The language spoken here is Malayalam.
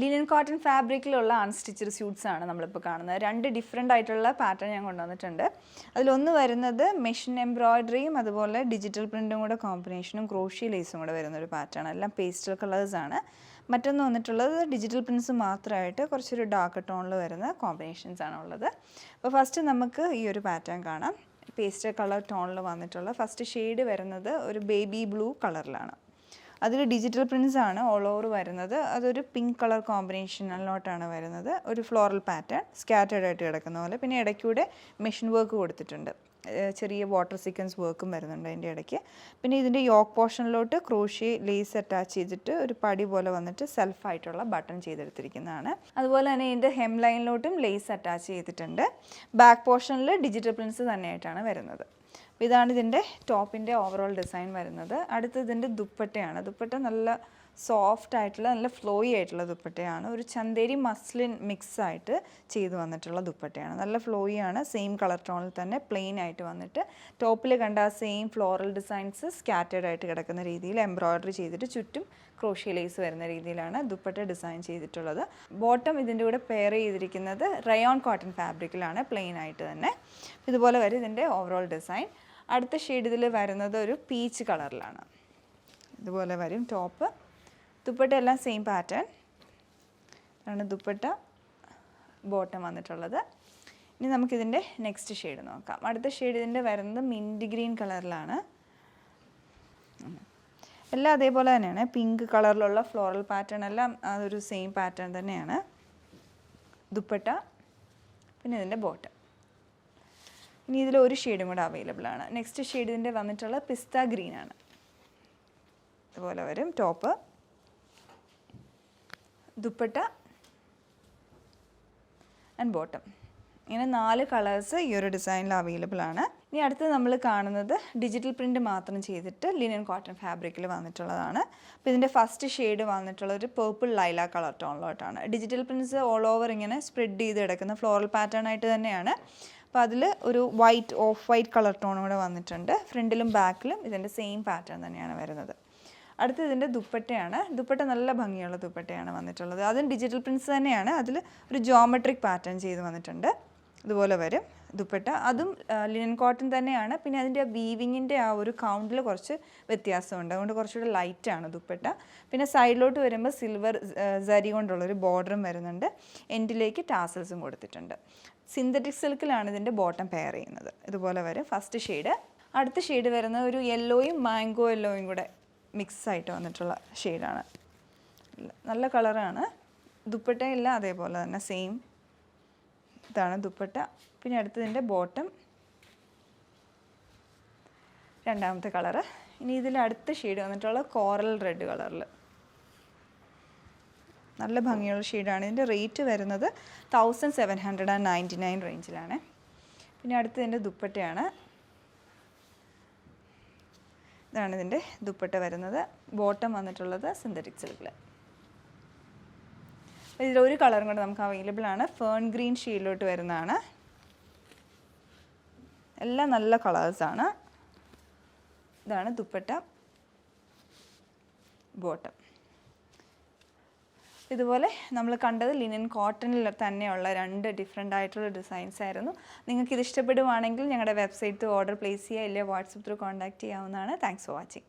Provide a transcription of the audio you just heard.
ലിനൻ കോട്ടൺ ഫാബ്രിക്കിലുള്ള അൺസ്റ്റിച്ചഡ് സ്യൂട്ട്സ് ആണ് നമ്മളിപ്പോൾ കാണുന്നത്. രണ്ട് ഡിഫറെൻ്റ് ആയിട്ടുള്ള പാറ്റേൺ ഞാൻ കൊണ്ടുവന്നിട്ടുണ്ട്. അതിലൊന്ന് വരുന്നത് മെഷീൻ എംബ്രോയിഡറിയും അതുപോലെ ഡിജിറ്റൽ പ്രിൻറ്റും കൂടെ കോമ്പിനേഷനും ക്രോഷ്യ ലേസും കൂടെ വരുന്നൊരു പാറ്റേൺ. എല്ലാം പേസ്റ്റൽ കളേഴ്സാണ്. മറ്റൊന്ന് വന്നിട്ടുള്ളത് ഡിജിറ്റൽ പ്രിൻറ്റ്സ് മാത്രമായിട്ട് കുറച്ചൊരു ഡാർക്ക് ടോണിൽ വരുന്ന കോമ്പിനേഷൻസ് ആണ് ഉള്ളത്. അപ്പോൾ ഫസ്റ്റ് നമുക്ക് ഈ ഒരു പാറ്റേൺ കാണാം. പേസ്റ്റൽ കളർ ടോണിൽ വന്നിട്ടുള്ള ഫസ്റ്റ് ഷെയ്ഡ് വരുന്നത് ഒരു ബേബി ബ്ലൂ കളറിലാണ്. അതിൽ ഡിജിറ്റൽ പ്രിൻറ്റ്സ് ആണ് ഓൾ ഓവർ വരുന്നത്. അതൊരു പിങ്ക് കളർ കോമ്പിനേഷനിലോട്ടാണ് വരുന്നത്. ഒരു ഫ്ലോറൽ പാറ്റേൺ സ്കാറ്റേർഡ് ആയിട്ട് കിടക്കുന്ന പോലെ. പിന്നെ ഇടയ്ക്കൂടെ മെഷീൻ വർക്ക് കൊടുത്തിട്ടുണ്ട്. ചെറിയ വാട്ടർ സീക്വൻസ് വർക്കും വരുന്നുണ്ട് അതിൻ്റെ ഇടയ്ക്ക്. പിന്നെ ഇതിൻ്റെ യോക്ക് പോർഷനിലോട്ട് ക്രോഷ്യ ലേസ് അറ്റാച്ച് ചെയ്തിട്ട് ഒരു പടി പോലെ വന്നിട്ട് സെൽഫായിട്ടുള്ള ബട്ടൺ ചെയ്തെടുത്തിരിക്കുന്നതാണ്. അതുപോലെ തന്നെ ഇതിൻ്റെ ഹെം ലൈനിലോട്ടും ലേസ് അറ്റാച്ച് ചെയ്തിട്ടുണ്ട്. ബാക്ക് പോർഷനിൽ ഡിജിറ്റൽ പ്രിൻറ്റ്സ് തന്നെയായിട്ടാണ് വരുന്നത്. അപ്പോൾ ഇതാണ് ഇതിൻ്റെ ടോപ്പിൻ്റെ ഓവറോൾ ഡിസൈൻ വരുന്നത്. അടുത്ത് ഇതിൻ്റെ ദുപ്പട്ടയാണ്. ദുപ്പട്ട നല്ല സോഫ്റ്റ് ആയിട്ടുള്ള നല്ല ഫ്ലോയി ആയിട്ടുള്ള ദുപ്പട്ടയാണ്. ഒരു ചന്തേരി മസ്ലിൻ മിക്സ് ആയിട്ട് ചെയ്ത് വന്നിട്ടുള്ള ദുപ്പട്ടയാണ്. നല്ല ഫ്ലോയി ആണ്. സെയിം കളർ ടോണിൽ തന്നെ പ്ലെയിൻ ആയിട്ട് വന്നിട്ട് ടോപ്പിൽ കണ്ട ആ സെയിം ഫ്ലോറൽ ഡിസൈൻസ് സ്കാറ്റേർഡ് ആയിട്ട് കിടക്കുന്ന രീതിയിൽ എംബ്രോയിഡറി ചെയ്തിട്ട് ചുറ്റും ക്രോഷ്യ ലേസ് വരുന്ന രീതിയിലാണ് ദുപ്പട്ട ഡിസൈൻ ചെയ്തിട്ടുള്ളത്. ബോട്ടം ഇതിൻ്റെ കൂടെ പെയർ ചെയ്തിരിക്കുന്നത് റയോൺ കോട്ടൺ ഫാബ്രിക്കിലാണ്, പ്ലെയിൻ ആയിട്ട് തന്നെ. ഇതുപോലെ വരും ഇതിൻ്റെ ഓവറോൾ ഡിസൈൻ. അടുത്ത ഷെയ്ഡ് ഇതിൽ വരുന്നത് ഒരു പീച്ച് കളറിലാണ്. ഇതുപോലെ വരും ടോപ്പ്. ദുപ്പട്ട എല്ലാം സെയിം പാറ്റേൺ ആണ് ദുപ്പട്ട, ബോട്ടം വന്നിട്ടുള്ളത്. ഇനി നമുക്കിതിൻ്റെ നെക്സ്റ്റ് ഷെയ്ഡ് നോക്കാം. അടുത്ത ഷെയ്ഡ് ഇതിൻ്റെ വരുന്നത് മിൻറ്റ് ഗ്രീൻ കളറിലാണ്. എല്ലാം അതേപോലെ തന്നെയാണ്. പിങ്ക് കളറിലുള്ള ഫ്ലോറൽ പാറ്റേൺ എല്ലാം അതൊരു സെയിം പാറ്റേൺ തന്നെയാണ്. ദുപ്പട്ട, പിന്നെ ഇതിൻ്റെ ബോട്ടം. ഇനി ഇതിലൊരു ഷെയ്ഡും കൂടെ അവൈലബിൾ ആണ്. നെക്സ്റ്റ് ഷെയ്ഡ് ഇതിൻ്റെ വന്നിട്ടുള്ള പിസ്ത ഗ്രീൻ ആണ്. ഇതുപോലെ വരും ടോപ്പ്, ദുപ്പട്ട ആൻഡ് ബോട്ടം. ഇങ്ങനെ 4 കളേഴ്സ് ഈ ഒരു ഡിസൈനിൽ അവൈലബിൾ ആണ്. ഇനി അടുത്ത് നമ്മൾ കാണുന്നത് ഡിജിറ്റൽ പ്രിൻറ്റ് മാത്രം ചെയ്തിട്ട് ലിനൻ കോട്ടൺ ഫാബ്രിക്കിൽ വന്നിട്ടുള്ളതാണ്. അപ്പോൾ ഇതിൻ്റെ ഫസ്റ്റ് ഷെയ്ഡ് വന്നിട്ടുള്ള ഒരു പേർപ്പിൾ ലൈല കളർ ടോണിലോട്ടാണ്. ഡിജിറ്റൽ പ്രിൻറ്റ്സ് ഓൾ ഓവർ ഇങ്ങനെ സ്പ്രെഡ് ചെയ്ത് കിടക്കുന്ന ഫ്ലോറൽ പാറ്റേൺ ആയിട്ട് തന്നെയാണ്. അപ്പോൾ അതിൽ ഒരു വൈറ്റ് ഓഫ് വൈറ്റ് കളർ ടോണും കൂടെ വന്നിട്ടുണ്ട്. ഫ്രണ്ടിലും ബാക്കിലും ഇതിൻ്റെ സെയിം പാറ്റേൺ തന്നെയാണ് വരുന്നത്. അടുത്ത് ഇതിൻ്റെ ദുപ്പട്ടയാണ്. ദുപ്പട്ട നല്ല ഭംഗിയുള്ള ദുപ്പട്ടയാണ് വന്നിട്ടുള്ളത്. അതും ഡിജിറ്റൽ പ്രിൻറ്റ്സ് തന്നെയാണ്. അതിൽ ഒരു ജോമെട്രിക് പാറ്റേൺ ചെയ്ത് വന്നിട്ടുണ്ട്. ഇതുപോലെ വരും ദുപ്പട്ട. അതും ലിനൻ കോട്ടൺ തന്നെയാണ്. പിന്നെ അതിൻ്റെ വീവിങ്ങിൻ്റെ ആ ഒരു കൗണ്ടിൽ കുറച്ച് വ്യത്യാസമുണ്ട്. അതുകൊണ്ട് കുറച്ചുകൂടെ ലൈറ്റാണ് ദുപ്പട്ട. പിന്നെ സൈഡിലോട്ട് വരുമ്പോൾ സിൽവർ സരി കൊണ്ടുള്ളൊരു ബോർഡറും വരുന്നുണ്ട്. എൻഡിലേക്ക് ടാസൽസും കൊടുത്തിട്ടുണ്ട്. സിന്തറ്റിക് സിൽക്കിലാണ് ഇതിൻ്റെ ബോട്ടം പെയർ ചെയ്യുന്നത്. ഇതുപോലെ വരും ഫസ്റ്റ് ഷെയ്ഡ്. അടുത്ത ഷെയ്ഡ് വരുന്നത് ഒരു യെല്ലോയും മാംഗോ യെല്ലോയും കൂടെ മിക്സ് ആയിട്ട് വന്നിട്ടുള്ള ഷെയ്ഡാണ്. നല്ല കളറാണ്. ദുപ്പട്ടയെല്ലാം അതേപോലെ തന്നെ സെയിം ഇതാണ് ദുപ്പട്ട. പിന്നെ അടുത്തതിൻ്റെ ബോട്ടം, രണ്ടാമത്തെ കളറ്. ഇനി ഇതിൽ അടുത്ത ഷെയ്ഡ് വന്നിട്ടുള്ള കോറൽ റെഡ് കളറിൽ നല്ല ഭംഗിയുള്ള ഷെയ്ഡാണ്. ഇതിൻ്റെ റേറ്റ് വരുന്നത് 1799 റേഞ്ചിലാണ്. പിന്നെ അടുത്തതിൻ്റെ ദുപ്പട്ടയാണ്. ഇതാണ് ഇതിൻ്റെ ദുപ്പട്ട വരുന്നത്. ബോട്ടം വന്നിട്ടുള്ളത് സിന്തറ്റിക് സിൽക്കിൽ. ഇതിലൊരു കളറും കൂടെ നമുക്ക് അവൈലബിൾ ആണ്. ഫേൺ ഗ്രീൻ ഷെയ്ഡിലോട്ട് വരുന്നതാണ്. എല്ലാം നല്ല കളേഴ്സാണ്. ഇതാണ് ദുപ്പട്ട, ബോട്ടം. ഇതുപോലെ നമ്മൾ കണ്ടത് ലിനൻ കോട്ടണിൽ തന്നെയുള്ള 2 ഡിഫറെൻ്റ് ആയിട്ടുള്ള ഡിസൈൻസ് ആയിരുന്നു. നിങ്ങൾക്ക് ഇത് ഇഷ്ടപ്പെടുവാണെങ്കിൽ ഞങ്ങളുടെ വെബ്സൈറ്റ് ഓർഡർ പ്ലേസ് ചെയ്യുക, ഇല്ലെങ്കിൽ വാട്സപ്പ് ത്രൂ കോൺടാക്റ്റ് ചെയ്യാവുന്നതാണ്. Thanks for watching.